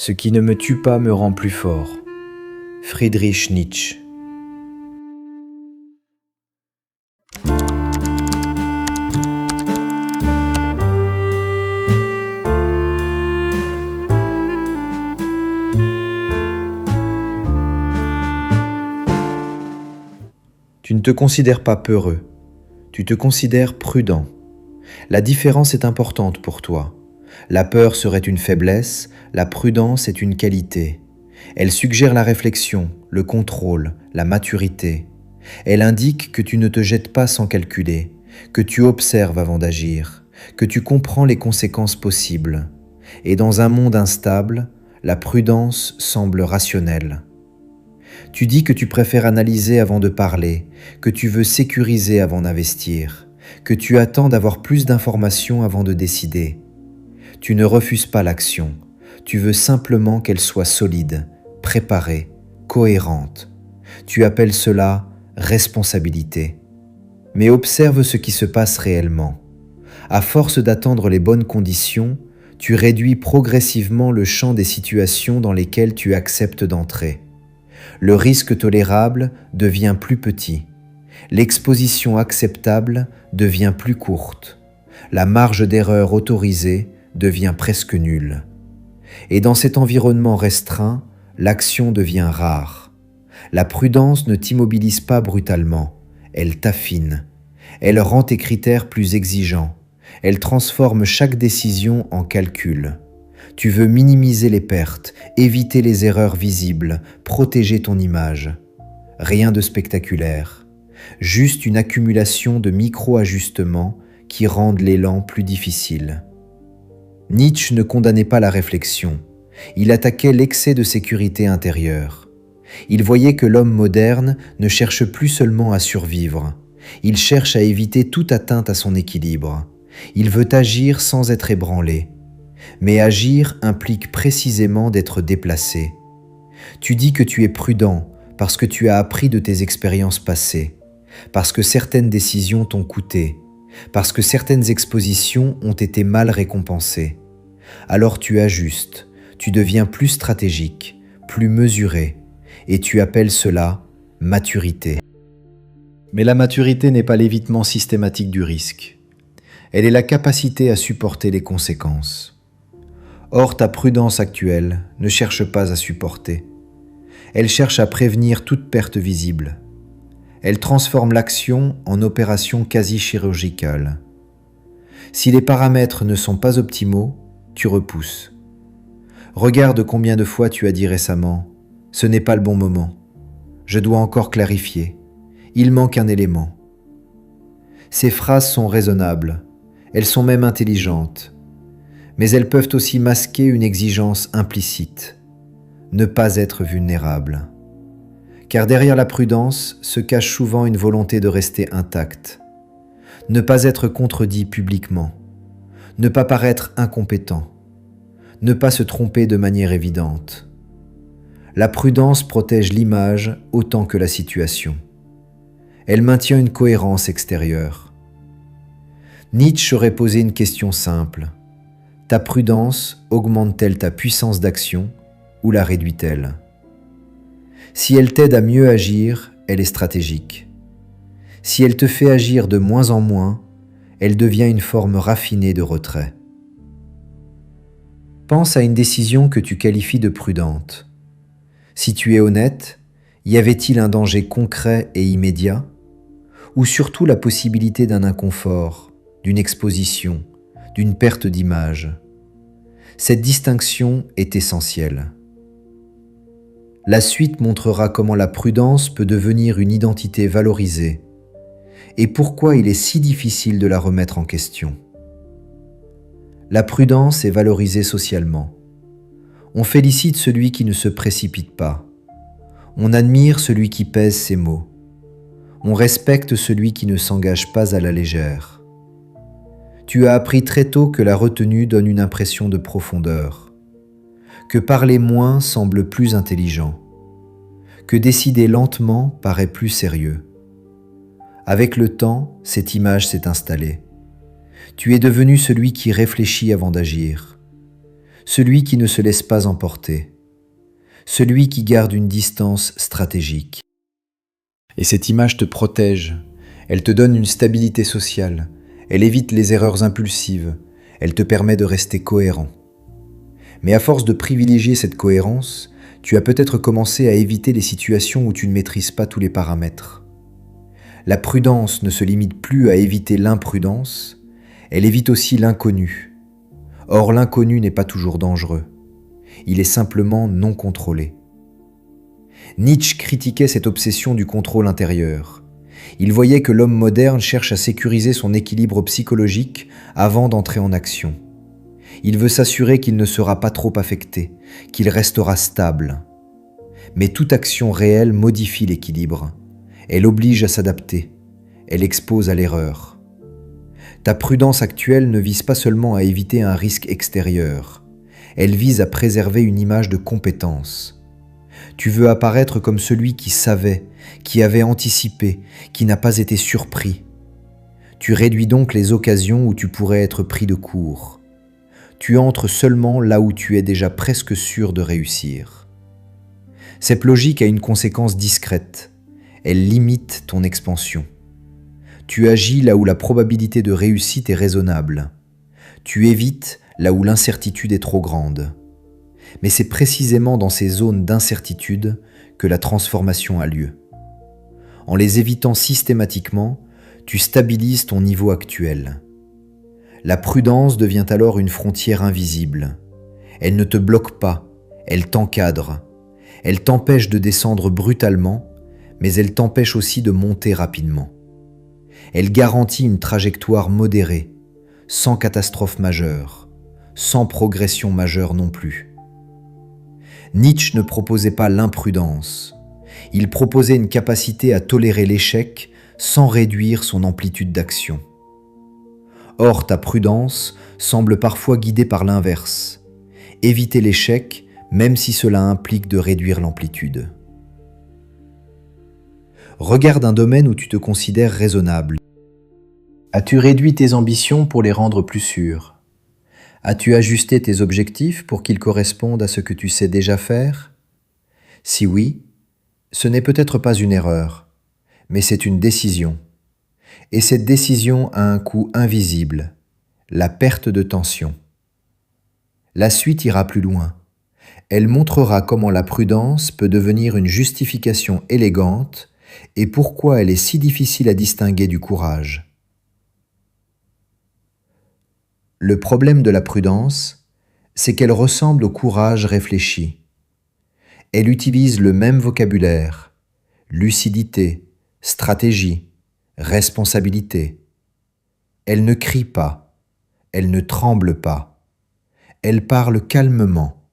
Ce qui ne me tue pas me rend plus fort. Friedrich Nietzsche. Tu ne te considères pas peureux, tu te considères prudent. La différence est importante pour toi. La peur serait une faiblesse, la prudence est une qualité. Elle suggère la réflexion, le contrôle, la maturité. Elle indique que tu ne te jettes pas sans calculer, que tu observes avant d'agir, que tu comprends les conséquences possibles. Et dans un monde instable, la prudence semble rationnelle. Tu dis que tu préfères analyser avant de parler, que tu veux sécuriser avant d'investir, que tu attends d'avoir plus d'informations avant de décider. Tu ne refuses pas l'action, tu veux simplement qu'elle soit solide, préparée, cohérente. Tu appelles cela responsabilité. Mais observe ce qui se passe réellement. À force d'attendre les bonnes conditions, tu réduis progressivement le champ des situations dans lesquelles tu acceptes d'entrer. Le risque tolérable devient plus petit. L'exposition acceptable devient plus courte. La marge d'erreur autorisée devient presque nulle. Et dans cet environnement restreint, l'action devient rare. La prudence ne t'immobilise pas brutalement, elle t'affine. Elle rend tes critères plus exigeants. Elle transforme chaque décision en calcul. Tu veux minimiser les pertes, éviter les erreurs visibles, protéger ton image. Rien de spectaculaire, juste une accumulation de micro-ajustements qui rendent l'élan plus difficile. Nietzsche ne condamnait pas la réflexion, il attaquait l'excès de sécurité intérieure. Il voyait que l'homme moderne ne cherche plus seulement à survivre, il cherche à éviter toute atteinte à son équilibre. Il veut agir sans être ébranlé. Mais agir implique précisément d'être déplacé. Tu dis que tu es prudent parce que tu as appris de tes expériences passées, parce que certaines décisions t'ont coûté, parce que certaines expositions ont été mal récompensées. Alors tu ajustes, tu deviens plus stratégique, plus mesuré, et tu appelles cela maturité. Mais la maturité n'est pas l'évitement systématique du risque. Elle est la capacité à supporter les conséquences. Or, ta prudence actuelle ne cherche pas à supporter. Elle cherche à prévenir toute perte visible. Elle transforme l'action en opération quasi chirurgicale. Si les paramètres ne sont pas optimaux, tu repousses. Regarde combien de fois tu as dit récemment « Ce n'est pas le bon moment. Je dois encore clarifier. Il manque un élément. » Ces phrases sont raisonnables. Elles sont même intelligentes. Mais elles peuvent aussi masquer une exigence implicite, ne pas être vulnérable. Car derrière la prudence se cache souvent une volonté de rester intact, ne pas être contredit publiquement, ne pas paraître incompétent, ne pas se tromper de manière évidente. La prudence protège l'image autant que la situation. Elle maintient une cohérence extérieure. Nietzsche aurait posé une question simple. Ta prudence augmente-t-elle ta puissance d'action ou la réduit-elle? Si elle t'aide à mieux agir, elle est stratégique. Si elle te fait agir de moins en moins, elle devient une forme raffinée de retrait. Pense à une décision que tu qualifies de prudente. Si tu es honnête, y avait-il un danger concret et immédiat? Ou surtout la possibilité d'un inconfort, d'une exposition, d'une perte d'image? Cette distinction est essentielle. La suite montrera comment la prudence peut devenir une identité valorisée et pourquoi il est si difficile de la remettre en question. La prudence est valorisée socialement. On félicite celui qui ne se précipite pas. On admire celui qui pèse ses mots. On respecte celui qui ne s'engage pas à la légère. Tu as appris très tôt que la retenue donne une impression de profondeur, que parler moins semble plus intelligent, que décider lentement paraît plus sérieux. Avec le temps, cette image s'est installée. Tu es devenu celui qui réfléchit avant d'agir. celui qui ne se laisse pas emporter, celui qui garde une distance stratégique. Et cette image te protège, elle te donne une stabilité sociale, elle évite les erreurs impulsives, elle te permet de rester cohérent. Mais à force de privilégier cette cohérence, tu as peut-être commencé à éviter les situations où tu ne maîtrises pas tous les paramètres. La prudence ne se limite plus à éviter l'imprudence, elle évite aussi l'inconnu. Or, l'inconnu n'est pas toujours dangereux. Il est simplement non contrôlé. Nietzsche critiquait cette obsession du contrôle intérieur. Il voyait que l'homme moderne cherche à sécuriser son équilibre psychologique avant d'entrer en action. Il veut s'assurer qu'il ne sera pas trop affecté, qu'il restera stable. Mais toute action réelle modifie l'équilibre. Elle oblige à s'adapter. Elle expose à l'erreur. Ta prudence actuelle ne vise pas seulement à éviter un risque extérieur. Elle vise à préserver une image de compétence. Tu veux apparaître comme celui qui savait, qui avait anticipé, qui n'a pas été surpris. Tu réduis donc les occasions où tu pourrais être pris de court. Tu entres seulement là où tu es déjà presque sûr de réussir. Cette logique a une conséquence discrète. Elle limite ton expansion. Tu agis là où la probabilité de réussite est raisonnable. Tu évites là où l'incertitude est trop grande. Mais c'est précisément dans ces zones d'incertitude que la transformation a lieu. En les évitant systématiquement, tu stabilises ton niveau actuel. La prudence devient alors une frontière invisible. Elle ne te bloque pas, elle t'encadre. Elle t'empêche de descendre brutalement, mais elle t'empêche aussi de monter rapidement. Elle garantit une trajectoire modérée, sans catastrophe majeure, sans progression majeure non plus. Nietzsche ne proposait pas l'imprudence. Il proposait une capacité à tolérer l'échec sans réduire son amplitude d'action. Or, ta prudence semble parfois guidée par l'inverse. Éviter l'échec, même si cela implique de réduire l'amplitude. Regarde un domaine où tu te considères raisonnable. As-tu réduit tes ambitions pour les rendre plus sûres? As-tu ajusté tes objectifs pour qu'ils correspondent à ce que tu sais déjà faire? Si oui, ce n'est peut-être pas une erreur, mais c'est une décision. Et cette décision a un coût invisible, la perte de tension. La suite ira plus loin. Elle montrera comment la prudence peut devenir une justification élégante et pourquoi elle est si difficile à distinguer du courage. Le problème de la prudence, c'est qu'elle ressemble au courage réfléchi. Elle utilise le même vocabulaire, lucidité, stratégie, responsabilité. Elle ne crie pas, elle ne tremble pas, elle parle calmement.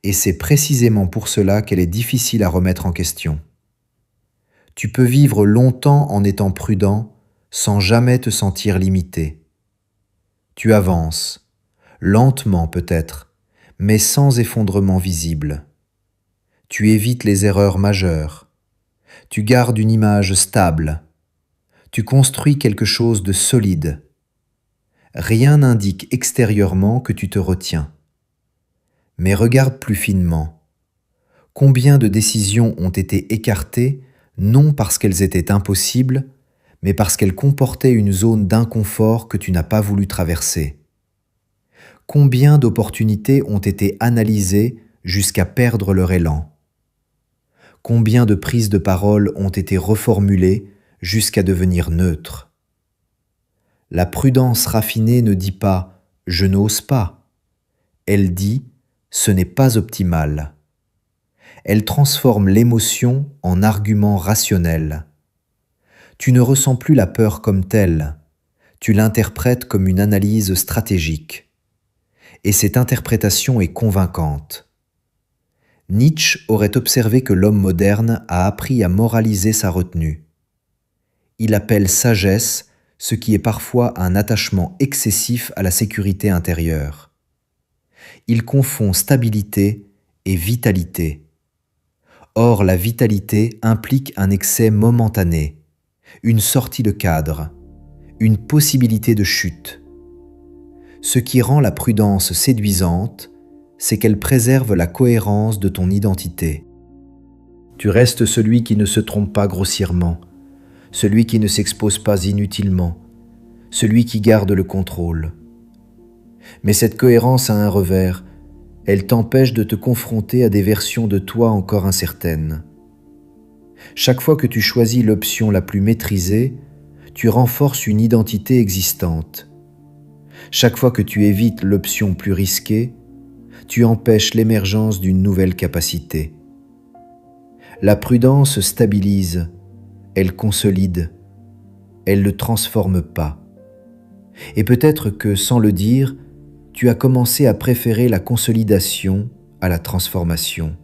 Et c'est précisément pour cela qu'elle est difficile à remettre en question. Tu peux vivre longtemps en étant prudent sans jamais te sentir limité. Tu avances, lentement peut-être, mais sans effondrement visible. Tu évites les erreurs majeures. Tu gardes une image stable. Tu construis quelque chose de solide. Rien n'indique extérieurement que tu te retiens. Mais regarde plus finement. Combien de décisions ont été écartées, non parce qu'elles étaient impossibles, mais parce qu'elles comportaient une zone d'inconfort que tu n'as pas voulu traverser? Combien d'opportunités ont été analysées jusqu'à perdre leur élan? Combien de prises de parole ont été reformulées jusqu'à devenir neutres? La prudence raffinée ne dit pas « je n'ose pas », elle dit « ce n'est pas optimal ». Elle transforme l'émotion en argument rationnel. Tu ne ressens plus la peur comme telle, tu l'interprètes comme une analyse stratégique. Et cette interprétation est convaincante. Nietzsche aurait observé que l'homme moderne a appris à moraliser sa retenue. Il appelle sagesse ce qui est parfois un attachement excessif à la sécurité intérieure. Il confond stabilité et vitalité. Or, la vitalité implique un excès momentané, une sortie de cadre, une possibilité de chute. Ce qui rend la prudence séduisante, c'est qu'elle préserve la cohérence de ton identité. Tu restes celui qui ne se trompe pas grossièrement, celui qui ne s'expose pas inutilement, celui qui garde le contrôle. Mais cette cohérence a un revers, elle t'empêche de te confronter à des versions de toi encore incertaines. Chaque fois que tu choisis l'option la plus maîtrisée, tu renforces une identité existante. Chaque fois que tu évites l'option plus risquée, tu empêches l'émergence d'une nouvelle capacité. La prudence stabilise, elle consolide, elle ne transforme pas. Et peut-être que, sans le dire, tu as commencé à préférer la consolidation à la transformation.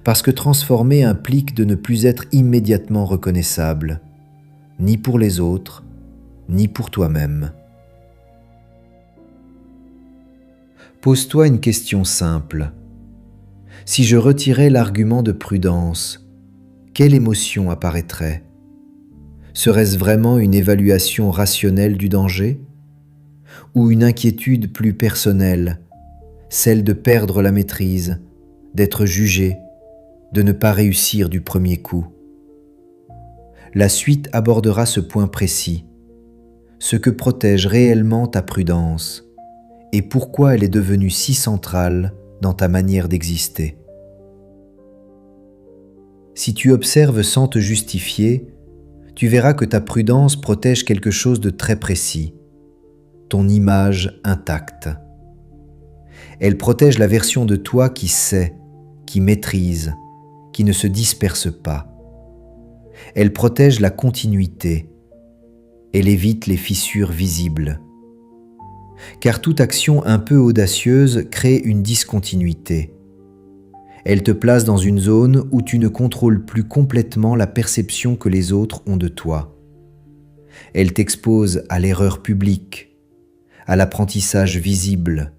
Parce que transformer implique de ne plus être immédiatement reconnaissable, ni pour les autres, ni pour toi-même. Pose-toi une question simple. Si je retirais l'argument de prudence, quelle émotion apparaîtrait ? Serait-ce vraiment une évaluation rationnelle du danger ? Ou une inquiétude plus personnelle, celle de perdre la maîtrise, d'être jugé, de ne pas réussir du premier coup ? La suite abordera ce point précis, ce que protège réellement ta prudence et pourquoi elle est devenue si centrale dans ta manière d'exister. Si tu observes sans te justifier, tu verras que ta prudence protège quelque chose de très précis, ton image intacte. Elle protège la version de toi qui sait, qui maîtrise, qui ne se disperse pas. Elle protège la continuité. Elle évite les fissures visibles. Car toute action un peu audacieuse crée une discontinuité. Elle te place dans une zone où tu ne contrôles plus complètement la perception que les autres ont de toi. Elle t'expose à l'erreur publique, à l'apprentissage visible,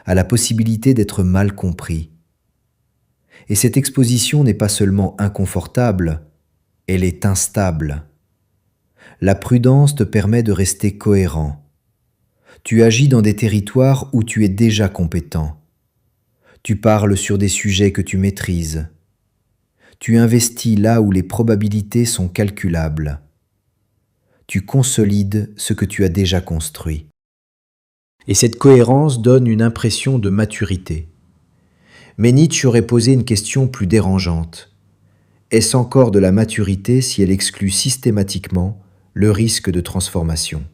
à la possibilité d'être mal compris. Et cette exposition n'est pas seulement inconfortable, elle est instable. La prudence te permet de rester cohérent. Tu agis dans des territoires où tu es déjà compétent. Tu parles sur des sujets que tu maîtrises. Tu investis là où les probabilités sont calculables. Tu consolides ce que tu as déjà construit. Et cette cohérence donne une impression de maturité. Mais Nietzsche aurait posé une question plus dérangeante. Est-ce encore de la maturité si elle exclut systématiquement le risque de transformation ?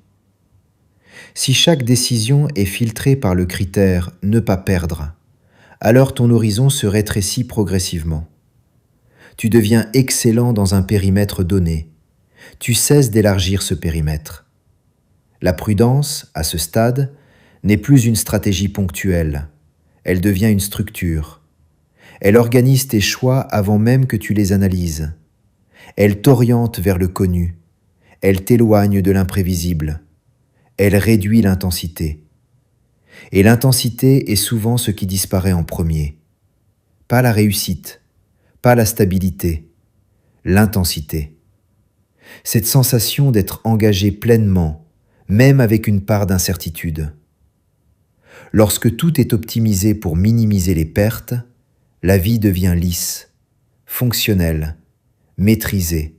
Si chaque décision est filtrée par le critère « ne pas perdre », alors ton horizon se rétrécit progressivement. Tu deviens excellent dans un périmètre donné. Tu cesses d'élargir ce périmètre. La prudence, à ce stade, n'est plus une stratégie ponctuelle. Elle devient une structure. Elle organise tes choix avant même que tu les analyses. Elle t'oriente vers le connu. Elle t'éloigne de l'imprévisible. Elle réduit l'intensité. Et l'intensité est souvent ce qui disparaît en premier. Pas la réussite, pas la stabilité, l'intensité. Cette sensation d'être engagé pleinement, même avec une part d'incertitude. Lorsque tout est optimisé pour minimiser les pertes, la vie devient lisse, fonctionnelle, maîtrisée,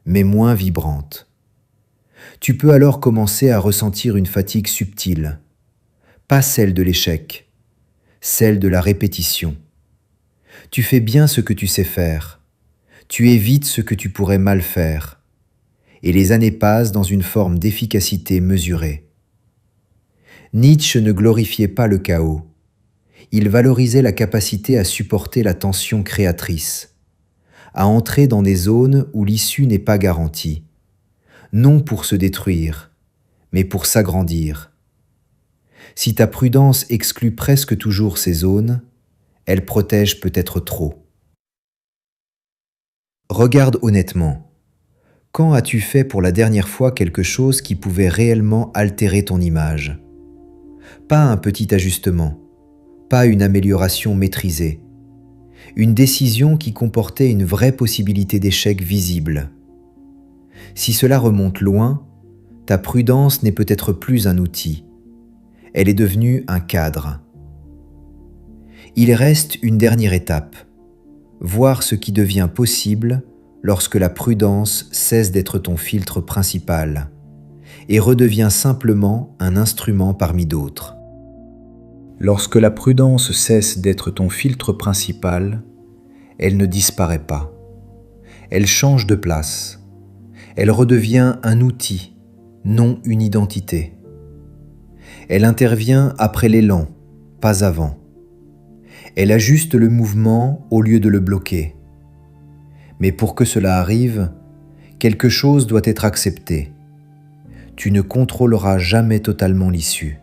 mais moins vibrante. Tu peux alors commencer à ressentir une fatigue subtile, pas celle de l'échec, celle de la répétition. Tu fais bien ce que tu sais faire, tu évites ce que tu pourrais mal faire, et les années passent dans une forme d'efficacité mesurée. Nietzsche ne glorifiait pas le chaos, il valorisait la capacité à supporter la tension créatrice, à entrer dans des zones où l'issue n'est pas garantie, non pour se détruire, mais pour s'agrandir. Si ta prudence exclut presque toujours ces zones, elle protège peut-être trop. Regarde honnêtement. Quand as-tu fait pour la dernière fois quelque chose qui pouvait réellement altérer ton image ? Pas un petit ajustement, pas une amélioration maîtrisée. Une décision qui comportait une vraie possibilité d'échec visible. Si cela remonte loin, ta prudence n'est peut-être plus un outil, Elle est devenue un cadre. Il reste une dernière étape, voir ce qui devient possible lorsque la prudence cesse d'être ton filtre principal et redevient simplement un instrument parmi d'autres. Lorsque la prudence cesse d'être ton filtre principal, elle ne disparaît pas. Elle change de place. Elle redevient un outil, non une identité. Elle intervient après l'élan, pas avant. Elle ajuste le mouvement au lieu de le bloquer. Mais pour que cela arrive, quelque chose doit être accepté. Tu ne contrôleras jamais totalement l'issue.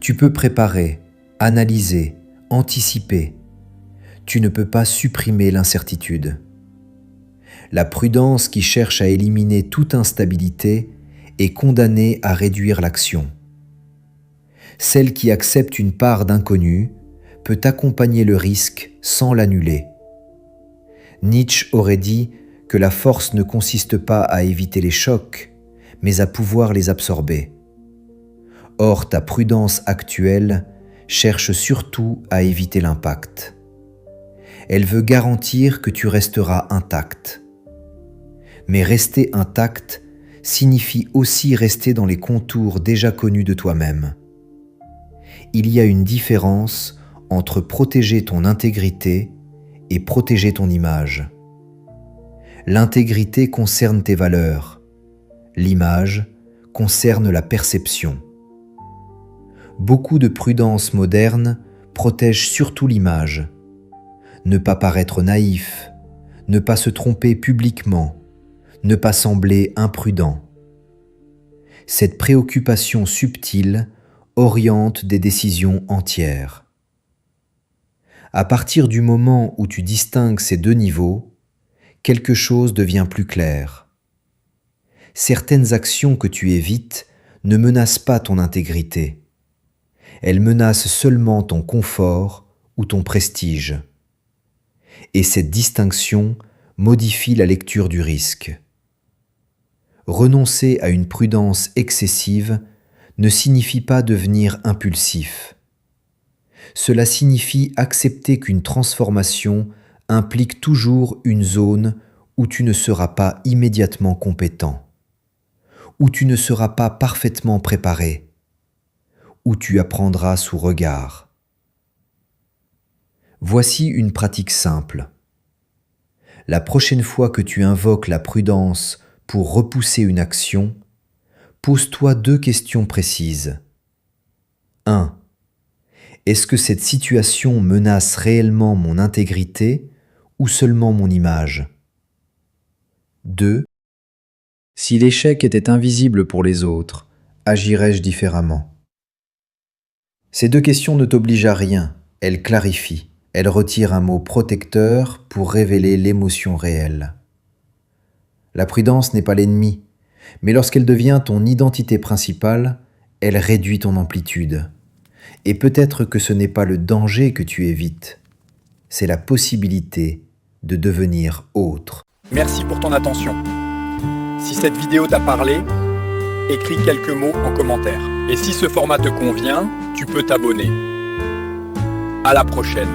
Tu peux préparer, analyser, anticiper. Tu ne peux pas supprimer l'incertitude. La prudence qui cherche à éliminer toute instabilité est condamnée à réduire l'action. Celle qui accepte une part d'inconnu peut accompagner le risque sans l'annuler. Nietzsche aurait dit que la force ne consiste pas à éviter les chocs, mais à pouvoir les absorber. Or, ta prudence actuelle cherche surtout à éviter l'impact. Elle veut garantir que tu resteras intact. Mais rester intact signifie aussi rester dans les contours déjà connus de toi-même. Il y a une différence entre protéger ton intégrité et protéger ton image. L'intégrité concerne tes valeurs. L'image concerne la perception. Beaucoup de prudence moderne protège surtout l'image. Ne pas paraître naïf, ne pas se tromper publiquement, ne pas sembler imprudent. Cette préoccupation subtile oriente des décisions entières. À partir du moment où tu distingues ces deux niveaux, quelque chose devient plus clair. Certaines actions que tu évites ne menacent pas ton intégrité. Elles menacent seulement ton confort ou ton prestige. Et cette distinction modifie la lecture du risque. Renoncer à une prudence excessive ne signifie pas devenir impulsif. Cela signifie accepter qu'une transformation implique toujours une zone où tu ne seras pas immédiatement compétent, où tu ne seras pas parfaitement préparé, où tu apprendras sous regard. Voici une pratique simple. La prochaine fois que tu invoques la prudence pour repousser une action, pose-toi 2 questions précises. 1. Est-ce que cette situation menace réellement mon intégrité ou seulement mon image? 2. Si l'échec était invisible pour les autres, agirais-je différemment? Ces 2 questions ne t'obligent à rien, elles clarifient, elles retirent un mot protecteur pour révéler l'émotion réelle. La prudence n'est pas l'ennemi, mais lorsqu'elle devient ton identité principale, elle réduit ton amplitude. Et peut-être que ce n'est pas le danger que tu évites, c'est la possibilité de devenir autre. Merci pour ton attention. Si cette vidéo t'a parlé, écris quelques mots en commentaire. Et si ce format te convient, tu peux t'abonner. À la prochaine.